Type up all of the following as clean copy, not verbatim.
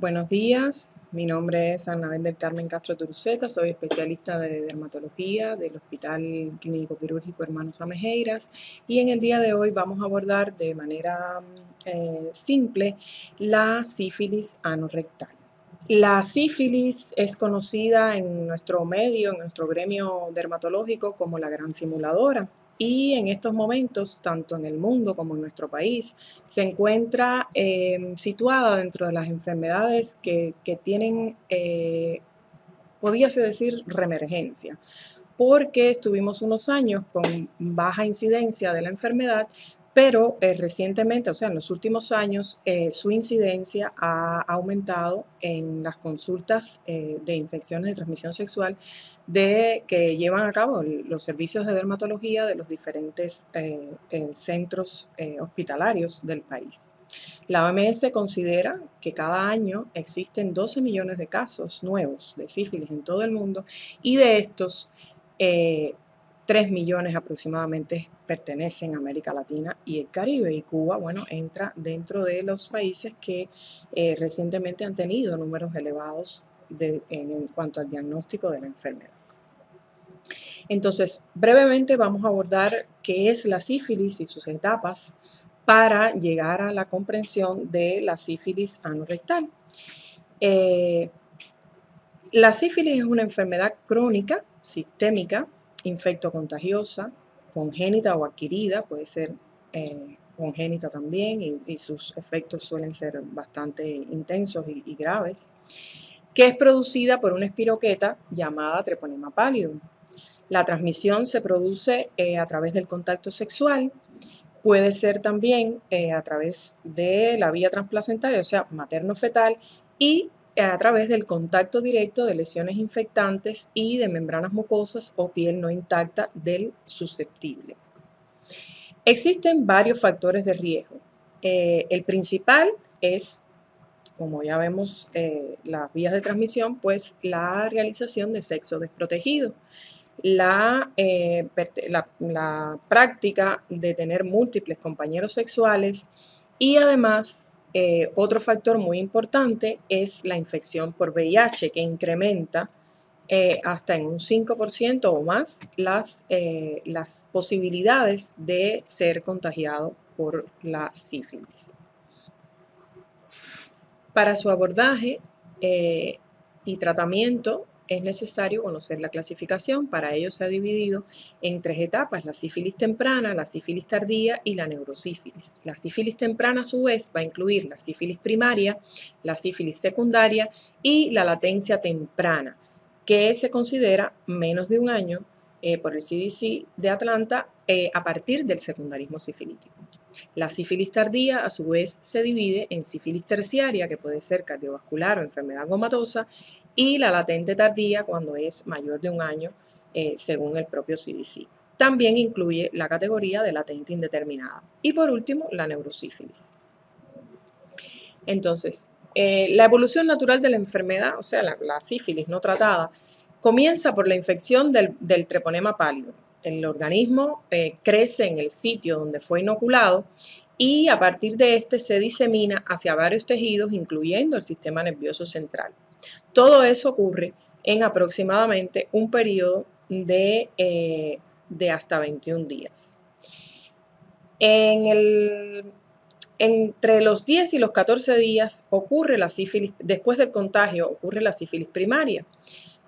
Buenos días, mi nombre es Anabel del Carmen Castro Turuceta, soy especialista de dermatología del Hospital Clínico Quirúrgico Hermanos Amejeiras y en el día de hoy vamos a abordar de manera simple la sífilis anorrectal. La sífilis es conocida en nuestro medio, en nuestro gremio dermatológico, como la gran simuladora. Y en estos momentos, tanto en el mundo como en nuestro país, se encuentra situada dentro de las enfermedades que tienen, podíase decir, reemergencia, porque estuvimos unos años con baja incidencia de la enfermedad, pero recientemente, o sea, en los últimos años, su incidencia ha aumentado en las consultas de infecciones de transmisión sexual que llevan a cabo los servicios de dermatología de los diferentes centros hospitalarios del país. La OMS considera que cada año existen 12 millones de casos nuevos de sífilis en todo el mundo y de estos 3 millones aproximadamente pertenecen a América Latina y el Caribe, y Cuba, bueno, entra dentro de los países que recientemente han tenido números elevados en cuanto al diagnóstico de la enfermedad. Entonces, brevemente vamos a abordar qué es la sífilis y sus etapas para llegar a la comprensión de la sífilis anorrectal. La sífilis es una enfermedad crónica, sistémica, infectocontagiosa, congénita o adquirida, puede ser congénita también, y sus efectos suelen ser bastante intensos y graves, que es producida por una espiroqueta llamada Treponema pallidum. La transmisión se produce a través del contacto sexual, puede ser también a través de la vía transplacentaria, o sea, materno-fetal, y a través del contacto directo de lesiones infectantes y de membranas mucosas o piel no intacta del susceptible. Existen varios factores de riesgo. El principal es, como ya vemos, las vías de transmisión, pues la realización de sexo desprotegido. La práctica de tener múltiples compañeros sexuales y además otro factor muy importante es la infección por VIH, que incrementa hasta en un 5% o más las posibilidades de ser contagiado por la sífilis. Para su abordaje y tratamiento es necesario conocer la clasificación. Para ello se ha dividido en 3 etapas: la sífilis temprana, la sífilis tardía y la neurosífilis. La sífilis temprana, a su vez, va a incluir la sífilis primaria, la sífilis secundaria y la latencia temprana, que se considera menos de un año por el CDC de Atlanta a partir del secundarismo sifilítico. La sífilis tardía, a su vez, se divide en sífilis terciaria, que puede ser cardiovascular o enfermedad comatosa, y la latente tardía, cuando es mayor de un año, según el propio CDC. También incluye la categoría de latente indeterminada. Y por último, la neurosífilis. Entonces, la evolución natural de la enfermedad, o sea, la sífilis no tratada, comienza por la infección del treponema pálido. El organismo crece en el sitio donde fue inoculado y a partir de este se disemina hacia varios tejidos, incluyendo el sistema nervioso central. Todo eso ocurre en aproximadamente un periodo de hasta 21 días. Entre los 10 y los 14 días ocurre la sífilis, después del contagio ocurre la sífilis primaria,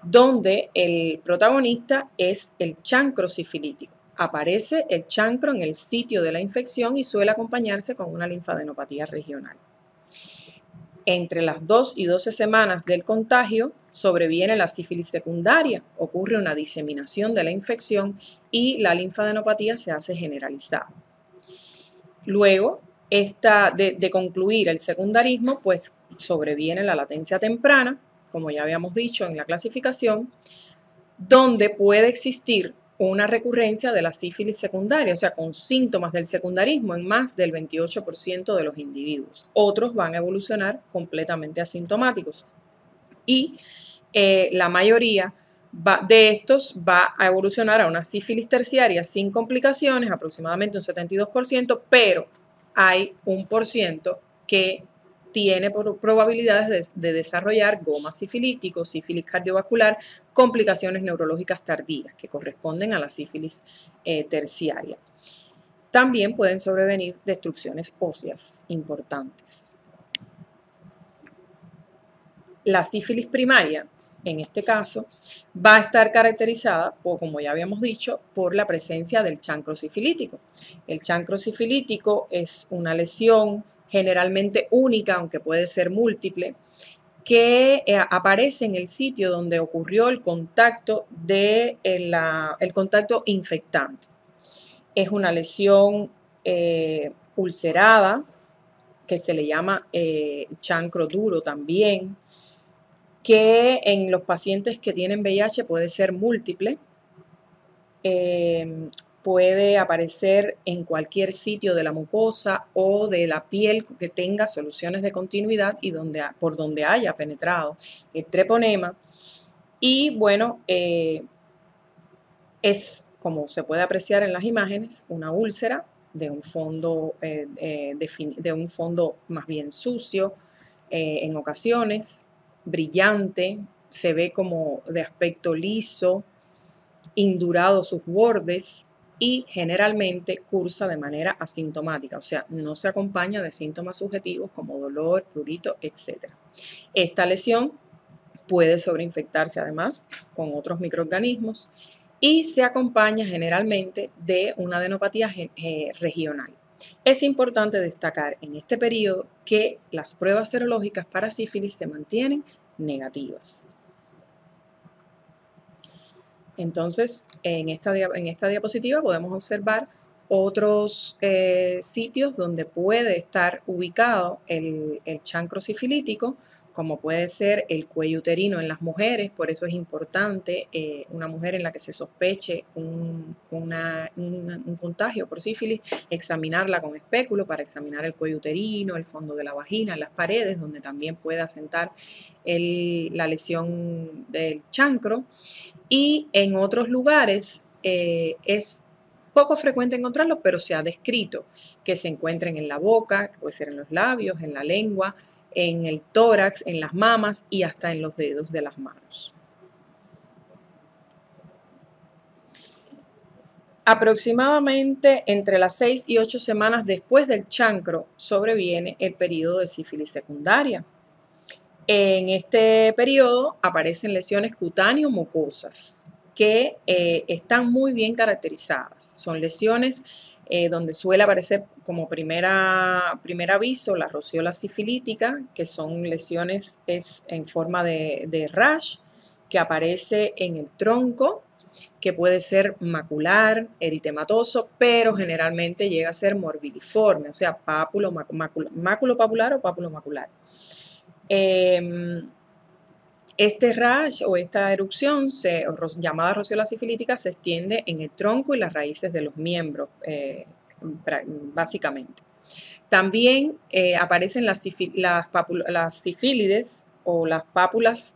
donde el protagonista es el chancro sifilítico. Aparece el chancro en el sitio de la infección y suele acompañarse con una linfadenopatía regional. Entre las 2 y 12 semanas del contagio sobreviene la sífilis secundaria, ocurre una diseminación de la infección y la linfadenopatía se hace generalizada. Luego de concluir el secundarismo, pues sobreviene la latencia temprana, como ya habíamos dicho en la clasificación, donde puede existir una recurrencia de la sífilis secundaria, o sea, con síntomas del secundarismo en más del 28% de los individuos. Otros van a evolucionar completamente asintomáticos. Y la mayoría de estos va a evolucionar a una sífilis terciaria sin complicaciones, aproximadamente un 72%, pero hay un % que tiene probabilidades de desarrollar goma sifilítico, sífilis cardiovascular, complicaciones neurológicas tardías que corresponden a la sífilis terciaria. También pueden sobrevenir destrucciones óseas importantes. La sífilis primaria, en este caso, va a estar caracterizada, como ya habíamos dicho, por la presencia del chancro sifilítico. El chancro sifilítico es una lesión generalmente única, aunque puede ser múltiple, que aparece en el sitio donde ocurrió el contacto, el contacto infectante. Es una lesión ulcerada, que se le llama chancro duro también, que en los pacientes que tienen VIH puede ser múltiple, puede aparecer en cualquier sitio de la mucosa o de la piel que tenga soluciones de continuidad y por donde haya penetrado el treponema. Y bueno, es, como se puede apreciar en las imágenes, una úlcera de un fondo más bien sucio en ocasiones, brillante, se ve como de aspecto liso, indurado sus bordes y generalmente cursa de manera asintomática, o sea, no se acompaña de síntomas subjetivos como dolor, prurito, etc. Esta lesión puede sobreinfectarse además con otros microorganismos y se acompaña generalmente de una adenopatía regional. Es importante destacar en este periodo que las pruebas serológicas para sífilis se mantienen negativas. Entonces, en esta diapositiva podemos observar otros sitios donde puede estar ubicado el chancro sifilítico, como puede ser el cuello uterino en las mujeres. Por eso es importante una mujer en la que se sospeche un contagio por sífilis, examinarla con espéculo para examinar el cuello uterino, el fondo de la vagina, las paredes, donde también puede asentar la lesión del chancro. Y en otros lugares es poco frecuente encontrarlo, pero se ha descrito que se encuentren en la boca, que puede ser en los labios, en la lengua, en el tórax, en las mamas y hasta en los dedos de las manos. Aproximadamente entre las 6 y 8 semanas después del chancro sobreviene el periodo de sífilis secundaria. En este periodo aparecen lesiones cutáneo-mucosas que están muy bien caracterizadas. Son lesiones donde suele aparecer como primer aviso la rociola sifilítica, que son lesiones en forma de rash, que aparece en el tronco, que puede ser macular, eritematoso, pero generalmente llega a ser morbilliforme, o sea, máculo-papular o pápulo-macular. Este rash o esta erupción llamada rociola sifilítica se extiende en el tronco y las raíces de los miembros, básicamente. También aparecen las sifílides o las pápulas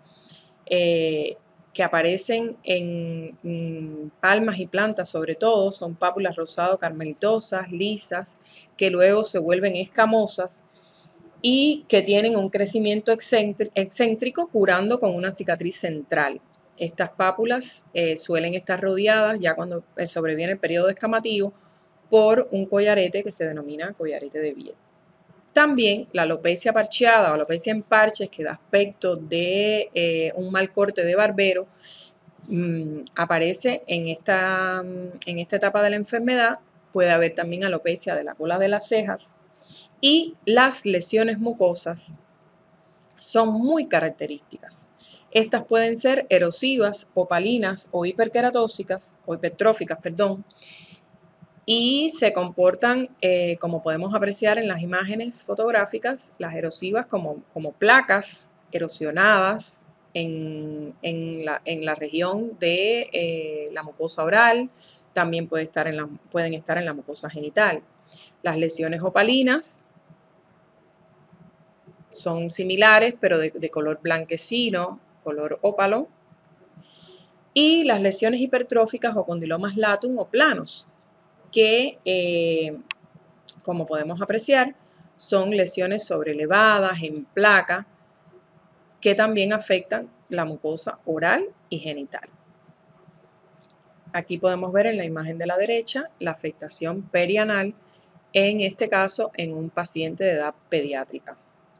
que aparecen en palmas y plantas, sobre todo, son pápulas rosado-carmelitosas, lisas, que luego se vuelven escamosas y que tienen un crecimiento excéntrico curando con una cicatriz central. Estas pápulas suelen estar rodeadas, ya cuando sobreviene el periodo escamativo, por un collarete que se denomina collarete de Biet. También la alopecia parcheada o alopecia en parches, que da aspecto de un mal corte de barbero, aparece en esta etapa de la enfermedad. Puede haber también alopecia de la cola de las cejas. Y las lesiones mucosas son muy características. Estas pueden ser erosivas, opalinas o hiperqueratóxicas, o hipertróficas, perdón, y se comportan, como podemos apreciar en las imágenes fotográficas, las erosivas como placas erosionadas en la región de la mucosa oral, también pueden estar en la mucosa genital. Las lesiones opalinas son similares, pero de color blanquecino, color ópalo. Y las lesiones hipertróficas o condilomas latum o planos, que, como podemos apreciar, son lesiones sobrelevadas en placa que también afectan la mucosa oral y genital. Aquí podemos ver en la imagen de la derecha la afectación perianal, en este caso en un paciente de edad pediátrica,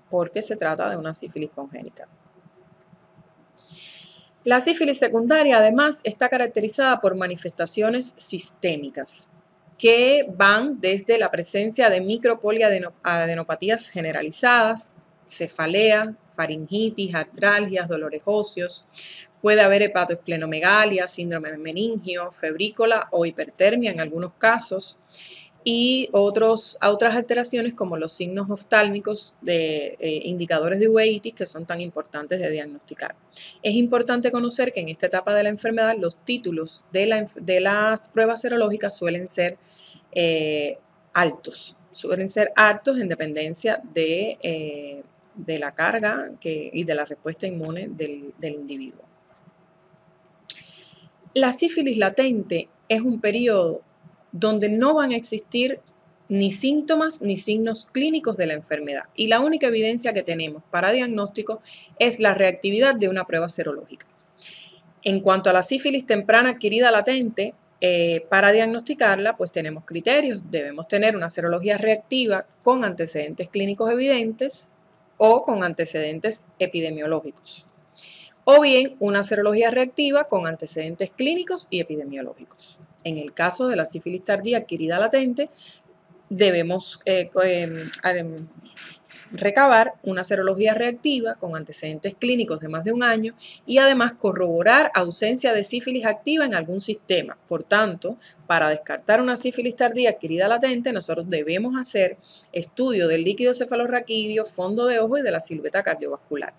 porque se trata de una sífilis congénita. La sífilis secundaria, además, está caracterizada por manifestaciones sistémicas que van desde la presencia de micropoliadenopatías generalizadas, cefalea, faringitis, artralgias, dolores óseos. Puede haber hepatoesplenomegalia, síndrome meningio, febrícola o hipertermia en algunos casos, y otras alteraciones como los signos oftálmicos de indicadores de uveitis que son tan importantes de diagnosticar. Es importante conocer que en esta etapa de la enfermedad los títulos de las pruebas serológicas suelen ser altos en dependencia de la carga y de la respuesta inmune del individuo. La sífilis latente es un periodo donde no van a existir ni síntomas ni signos clínicos de la enfermedad. Y la única evidencia que tenemos para diagnóstico es la reactividad de una prueba serológica. En cuanto a la sífilis temprana adquirida latente, para diagnosticarla, pues tenemos criterios. Debemos tener una serología reactiva con antecedentes clínicos evidentes o con antecedentes epidemiológicos, o bien una serología reactiva con antecedentes clínicos y epidemiológicos. En el caso de la sífilis tardía adquirida latente, debemos recabar una serología reactiva con antecedentes clínicos de más de un año y además corroborar ausencia de sífilis activa en algún sistema. Por tanto, para descartar una sífilis tardía adquirida latente, nosotros debemos hacer estudio del líquido cefalorraquídeo, fondo de ojo y de la silueta cardiovascular.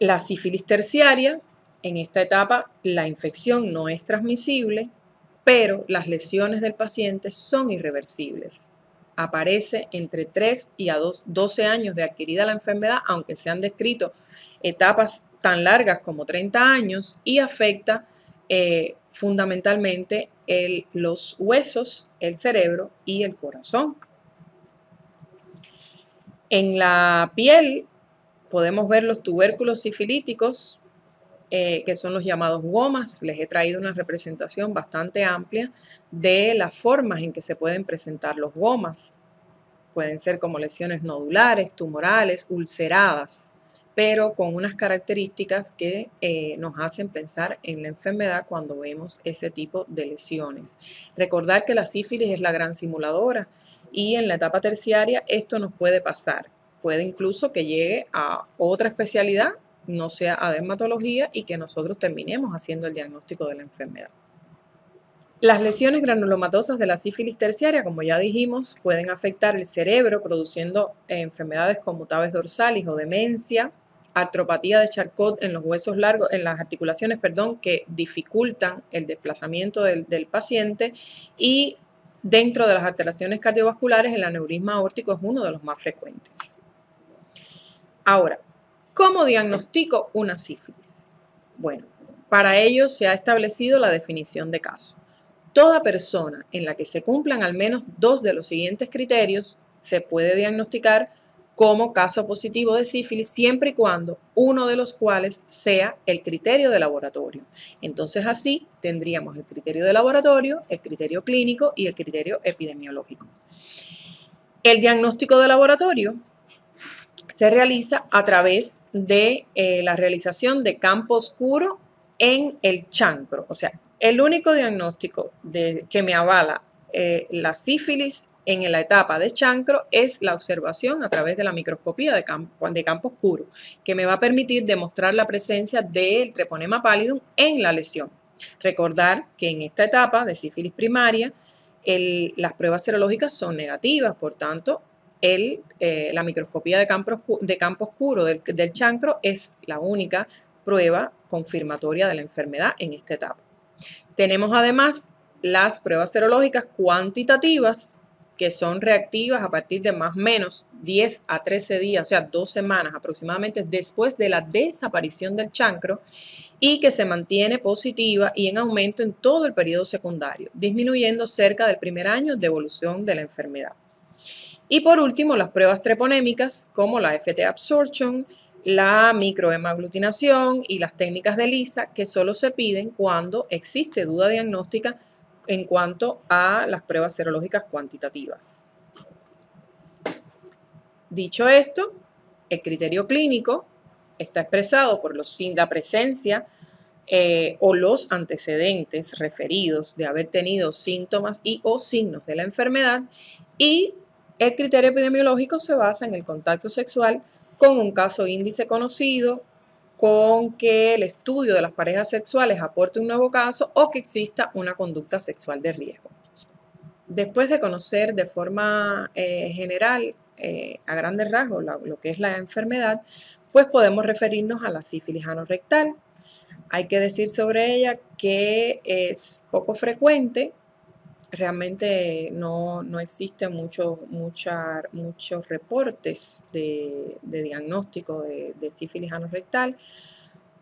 La sífilis terciaria, en esta etapa la infección no es transmisible, pero las lesiones del paciente son irreversibles. Aparece entre 3 y a 12 años de adquirida la enfermedad, aunque se han descrito etapas tan largas como 30 años, y afecta fundamentalmente los huesos, el cerebro y el corazón. En la piel podemos ver los tubérculos sifilíticos, que son los llamados gomas. Les he traído una representación bastante amplia de las formas en que se pueden presentar los gomas. Pueden ser como lesiones nodulares, tumorales, ulceradas, pero con unas características que nos hacen pensar en la enfermedad cuando vemos ese tipo de lesiones. Recordar que la sífilis es la gran simuladora y en la etapa terciaria esto nos puede pasar. Puede incluso que llegue a otra especialidad, no sea a dermatología, y que nosotros terminemos haciendo el diagnóstico de la enfermedad. Las lesiones granulomatosas de la sífilis terciaria, como ya dijimos, pueden afectar el cerebro produciendo enfermedades como tabes dorsalis o demencia, artropatía de Charcot en los huesos largos, en las articulaciones, que dificultan el desplazamiento del paciente, y dentro de las alteraciones cardiovasculares el aneurisma aórtico es uno de los más frecuentes. Ahora, ¿cómo diagnostico una sífilis? Bueno, para ello se ha establecido la definición de caso. Toda persona en la que se cumplan al menos 2 de los siguientes criterios se puede diagnosticar como caso positivo de sífilis, siempre y cuando uno de los cuales sea el criterio de laboratorio. Entonces así tendríamos el criterio de laboratorio, el criterio clínico y el criterio epidemiológico. El diagnóstico de laboratorio se realiza a través de la realización de campo oscuro en el chancro. O sea, el único diagnóstico que me avala la sífilis en la etapa de chancro es la observación a través de la microscopía de campo oscuro, que me va a permitir demostrar la presencia del treponema pallidum en la lesión. Recordar que en esta etapa de sífilis primaria, las pruebas serológicas son negativas, por tanto, la microscopía de campo oscuro del chancro es la única prueba confirmatoria de la enfermedad en esta etapa. Tenemos además las pruebas serológicas cuantitativas, que son reactivas a partir de más o menos 10 a 13 días, o sea, 2 semanas aproximadamente después de la desaparición del chancro, y que se mantiene positiva y en aumento en todo el periodo secundario, disminuyendo cerca del primer año de evolución de la enfermedad. Y por último, las pruebas treponémicas como la FT absorption, la microhemaglutinación y las técnicas de ELISA, que solo se piden cuando existe duda diagnóstica en cuanto a las pruebas serológicas cuantitativas. Dicho esto, el criterio clínico está expresado por la presencia o los antecedentes referidos de haber tenido síntomas y o signos de la enfermedad, y el criterio epidemiológico se basa en el contacto sexual con un caso índice conocido, con que el estudio de las parejas sexuales aporte un nuevo caso o que exista una conducta sexual de riesgo. Después de conocer de forma general, a grandes rasgos, lo que es la enfermedad, pues podemos referirnos a la sífilis anorrectal. Hay que decir sobre ella que es poco frecuente, realmente no existen muchos reportes de diagnóstico de sífilis anorrectal,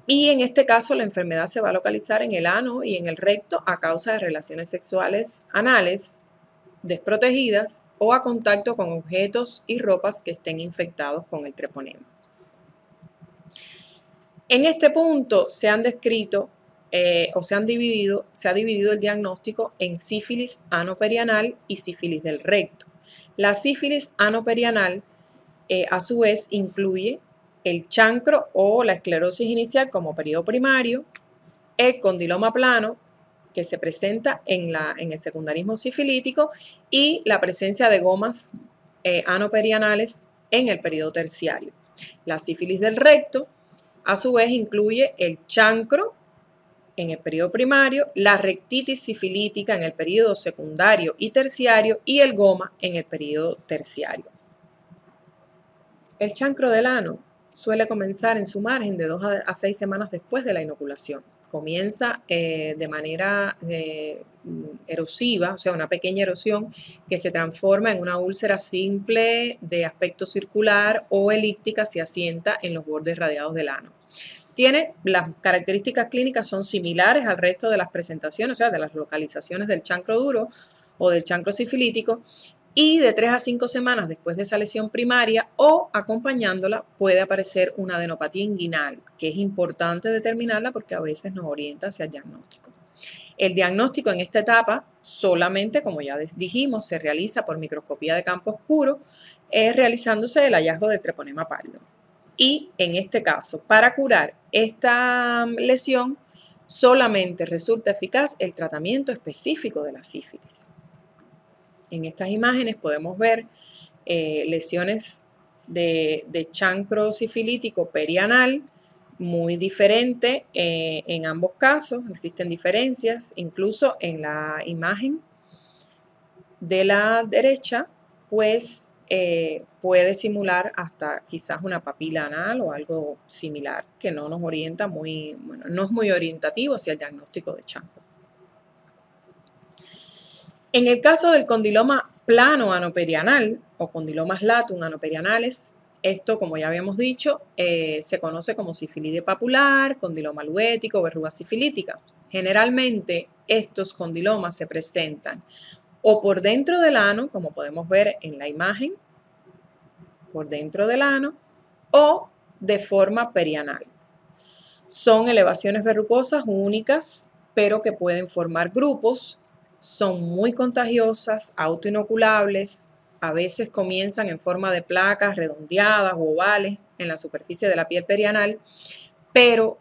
y en este caso la enfermedad se va a localizar en el ano y en el recto a causa de relaciones sexuales anales desprotegidas o a contacto con objetos y ropas que estén infectados con el treponema. En este punto se han descrito se ha dividido el diagnóstico en sífilis anoperianal y sífilis del recto. La sífilis anoperianal, a su vez, incluye el chancro o la esclerosis inicial como periodo primario, el condiloma plano, que se presenta en el secundarismo sifilítico, y la presencia de gomas anoperianales en el periodo terciario. La sífilis del recto, a su vez, incluye el chancro en el periodo primario, la rectitis sifilítica en el periodo secundario y terciario y el goma en el periodo terciario. El chancro del ano suele comenzar en su margen de 2 a 6 semanas después de la inoculación. Comienza de manera erosiva, o sea, una pequeña erosión que se transforma en una úlcera simple de aspecto circular o elíptica si asienta en los bordes radiados del ano. Las características clínicas son similares al resto de las presentaciones, o sea, de las localizaciones del chancro duro o del chancro sifilítico, y de 3 a 5 semanas después de esa lesión primaria o acompañándola puede aparecer una adenopatía inguinal, que es importante determinarla porque a veces nos orienta hacia el diagnóstico. El diagnóstico en esta etapa solamente, como ya dijimos, se realiza por microscopía de campo oscuro, realizándose el hallazgo del treponema pálido. Y en este caso, para curar esta lesión, solamente resulta eficaz el tratamiento específico de la sífilis. En estas imágenes podemos ver lesiones de chancro sifilítico perianal muy diferente en ambos casos. Existen diferencias, incluso en la imagen de la derecha, pues puede simular hasta quizás una papila anal o algo similar que no nos orienta no es muy orientativo hacia el diagnóstico de chancro. En el caso del condiloma plano anoperianal o condilomas latum anoperianales, esto, como ya habíamos dicho, se conoce como sifilide papular, condiloma luético, verruga sifilítica. Generalmente estos condilomas se presentan o por dentro del ano, como podemos ver en la imagen, por dentro del ano, o de forma perianal. Son elevaciones verrucosas únicas, pero que pueden formar grupos. Son muy contagiosas, autoinoculables, a veces comienzan en forma de placas redondeadas o ovales en la superficie de la piel perianal, pero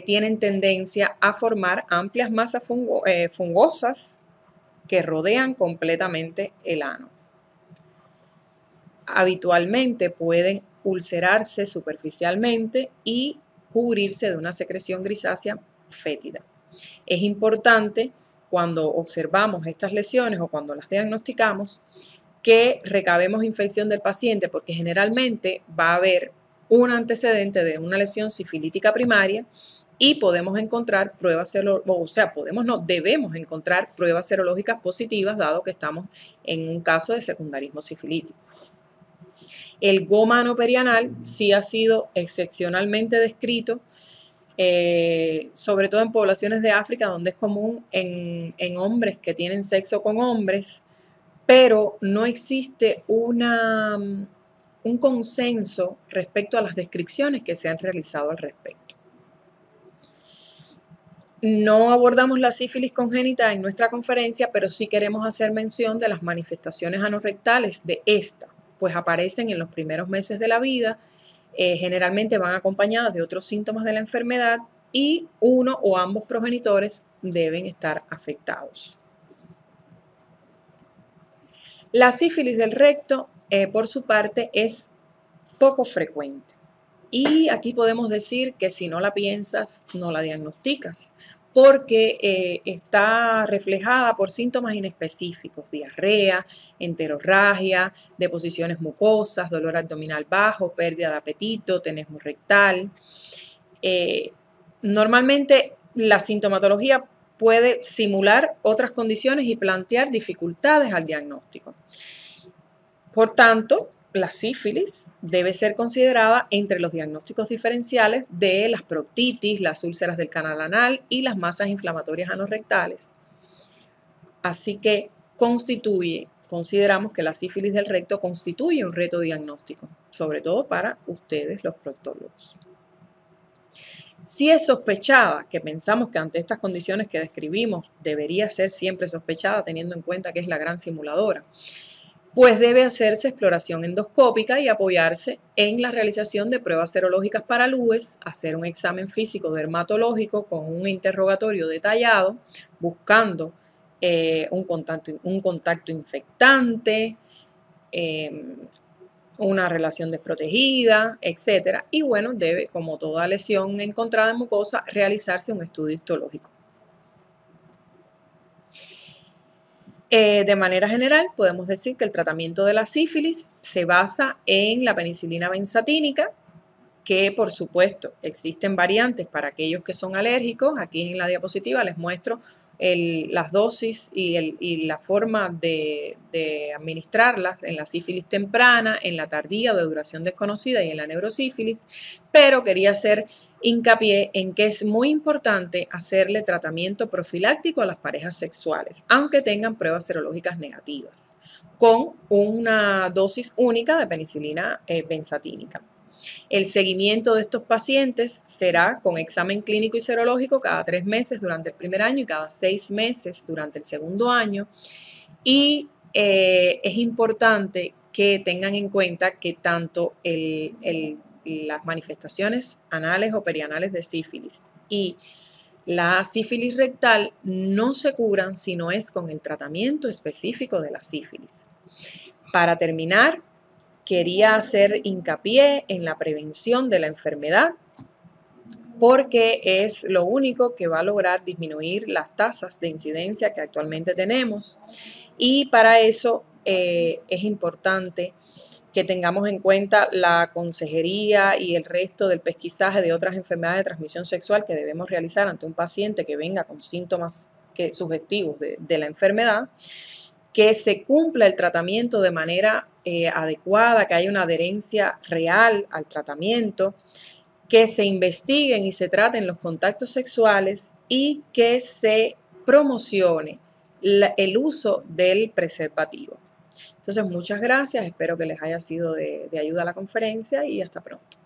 tienen tendencia a formar amplias masas fungosas que rodean completamente el ano. Habitualmente pueden ulcerarse superficialmente y cubrirse de una secreción grisácea fétida. Es importante cuando observamos estas lesiones o cuando las diagnosticamos que recabemos infección del paciente, porque generalmente va a haber un antecedente de una lesión sifilítica primaria y podemos encontrar debemos encontrar pruebas serológicas positivas dado que estamos en un caso de secundarismo sifilítico. El goma anoperianal sí ha sido excepcionalmente descrito, sobre todo en poblaciones de África, donde es común en hombres que tienen sexo con hombres, pero no existe un consenso respecto a las descripciones que se han realizado al respecto. No abordamos la sífilis congénita en nuestra conferencia, pero sí queremos hacer mención de las manifestaciones anorrectales de esta, pues aparecen en los primeros meses de la vida, generalmente van acompañadas de otros síntomas de la enfermedad y uno o ambos progenitores deben estar afectados. La sífilis del recto, por su parte, es poco frecuente. Y aquí podemos decir que si no la piensas, no la diagnosticas, porque está reflejada por síntomas inespecíficos: diarrea, enterorragia, deposiciones mucosas, dolor abdominal bajo, pérdida de apetito, tenesmo rectal. Normalmente la sintomatología puede simular otras condiciones y plantear dificultades al diagnóstico. Por tanto, la sífilis debe ser considerada entre los diagnósticos diferenciales de las proctitis, las úlceras del canal anal y las masas inflamatorias anorrectales. Así que consideramos que la sífilis del recto constituye un reto diagnóstico, sobre todo para ustedes, los proctólogos. Si es sospechada, que pensamos que ante estas condiciones que describimos debería ser siempre sospechada, teniendo en cuenta que es la gran simuladora, pues debe hacerse exploración endoscópica y apoyarse en la realización de pruebas serológicas para LUES, hacer un examen físico dermatológico con un interrogatorio detallado, buscando un contacto infectante, una relación desprotegida, etc. Y bueno, debe, como toda lesión encontrada en mucosa, realizarse un estudio histológico. De manera general, podemos decir que el tratamiento de la sífilis se basa en la penicilina benzatínica, que por supuesto existen variantes para aquellos que son alérgicos. Aquí en la diapositiva les muestro las dosis y la forma de administrarlas en la sífilis temprana, en la tardía de duración desconocida y en la neurosífilis, pero quería hacer hincapié en que es muy importante hacerle tratamiento profiláctico a las parejas sexuales, aunque tengan pruebas serológicas negativas, con una dosis única de penicilina benzatínica. El seguimiento de estos pacientes será con examen clínico y serológico cada 3 meses durante el primer año y cada 6 meses durante el segundo año. Y es importante que tengan en cuenta que tanto las manifestaciones anales o perianales de sífilis y la sífilis rectal no se curan si no es con el tratamiento específico de la sífilis. Para terminar, quería hacer hincapié en la prevención de la enfermedad, porque es lo único que va a lograr disminuir las tasas de incidencia que actualmente tenemos. Y para eso es importante que tengamos en cuenta la consejería y el resto del pesquisaje de otras enfermedades de transmisión sexual que debemos realizar ante un paciente que venga con síntomas sugestivos de la enfermedad, que se cumpla el tratamiento de manera adecuada, que haya una adherencia real al tratamiento, que se investiguen y se traten los contactos sexuales y que se promocione el uso del preservativo. Entonces, muchas gracias, espero que les haya sido de ayuda a la conferencia y hasta pronto.